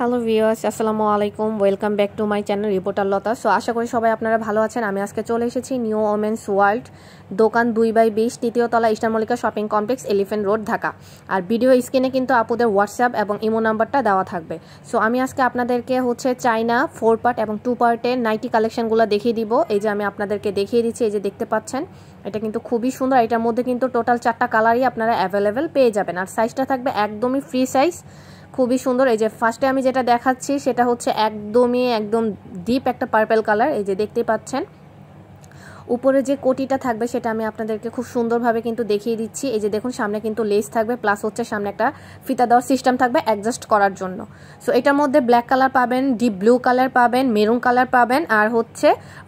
Hello viewers, আসসালামু আলাইকুম। Welcome back to my channel reporter Lata. So আশা করি সবাই আপনারা ভালো আছেন। আমি আজকে চলে এসেছি নিউ ওমেন্স ওয়ার্ল্ড, দোকান 2/20, তৃতীয় তলা, Eastern Mallika Shopping Complex, Elephant Road, Dhaka. আর ভিডিও স্ক্রিনে কিন্তু আপুদের হোয়াটসঅ্যাপ এবং ইমো নাম্বারটা দেওয়া থাকবে। সো আমি আজকে আপনাদেরকে চাইনা 4 পার্ট এবং 2 পার্টের নাইটি কালেকশনগুলো দেখিয়ে দিব। এই যে আমি আপনাদেরকে দেখিয়ে দিচ্ছি, এই যে দেখতে পাচ্ছেন, এটা কিন্তু খুবই সুন্দর। এটার মধ্যে কিন্তু টোটাল 4টা কালারই আপনারা অ্যাভেলেবেল পেয়ে যাবেন। আর সাইজটা থাকবে একদমই ফ্রি সাইজ, খুবই সুন্দর। এই যে ফার্স্টে আমি যেটা দেখাচ্ছি সেটা হচ্ছে একদম ডিপ একটা পার্পল কালার। এই যে দেখতে পাচ্ছেন, উপরে যে কোটিটা থাকবে সেটা আমি আপনাদেরকে খুব সুন্দরভাবে কিন্তু দেখিয়ে দিচ্ছি। এই যে দেখুন, সামনে কিন্তু লেস থাকবে, প্লাস সামনে একটা ফিতা দেওয়ার সিস্টেম থাকবে অ্যাডজাস্ট করার জন্য। সো এটার মধ্যে ব্ল্যাক কালার পাবেন, ডিপ ব্লু কালার পাবেন, মেরুন কালার পাবেন, আর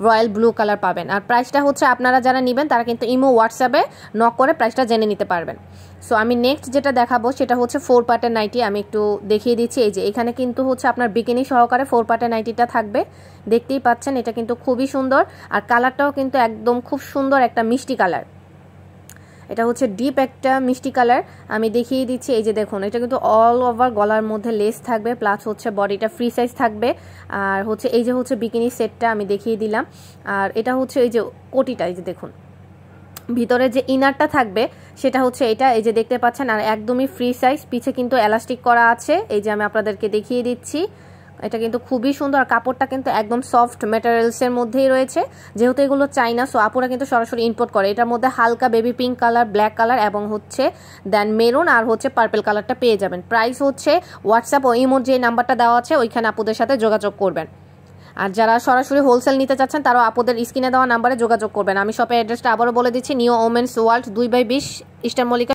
রয়্যাল ব্লু কালার পাবেন। আর প্রাইসটা আপনারা যারা নেবেন তারা কিন্তু ইমো হোয়াটসঅ্যাপে নক করে প্রাইসটা জেনে নিতে পারবেন। সো আমি নেক্সট যেটা দেখাবো সেটা 4 পার্টের নাইটি। আমি একটু দেখিয়ে দিচ্ছি। এই যে এখানে কিন্তু আপনার বিকিনি সহকারে 4 পার্টের নাইটিটা থাকবে, দেখতেই পাচ্ছেন। এটা কিন্তু খুবই সুন্দর, আর কালারটাও কিন্তু একদম খুব সুন্দর একটা মিষ্টি কালার। এটা ডিপ একটা মিষ্টি কালার। আমি দেখিয়ে দিচ্ছি। এই যে দেখুন, এটা কিন্তু অল ওভার গলার মধ্যে লেস থাকবে, প্লাস বডিটা ফ্রি সাইজ থাকবে। আর এই যে বিকিনি সেটটা আমি দেখিয়ে দিলাম। আর এটা এই যে কোটিটা, এই যে দেখুন, ভিতরে যে ইনারটা থাকবে সেটা এটা, এই যে দেখতে পাচ্ছেন। আর একদমই ফ্রি সাইজ, পিছে কিন্তু এলাস্টিক করা আছে। এই যে আমি আপনাদেরকে দেখিয়ে দিচ্ছি, এটা কিন্তু খুবই সুন্দর। আর কাপড়টা কিন্তু একদম সফট ম্যাটেরিয়ালসের মধ্যেই রয়েছে, যেহেতু এগুলো চাইনা। সো আপুরা কিন্তু সরাসরি ইম্পোর্ট করে। এটার মধ্যে হালকা baby pink colour, black colour এবং দেন মেরুন আর পার্পল কালারটা পেয়ে যাবেন। প্রাইস হোয়াটসঅ্যাপ ও ইমোর যে নাম্বারটা দেওয়া আছে ওইখানে আপুদের সাথে যোগাযোগ করবেন। আর যারা সরাসরি হোলসেল নিতে চাচ্ছেন তারাও আপুদের স্ক্রিনে দেওয়া নাম্বারে যোগাযোগ করবেন। আমি শপের অ্যাড্রেসটা আবারও বলে দিচ্ছি, new women's world 2/20, Easter Mallika.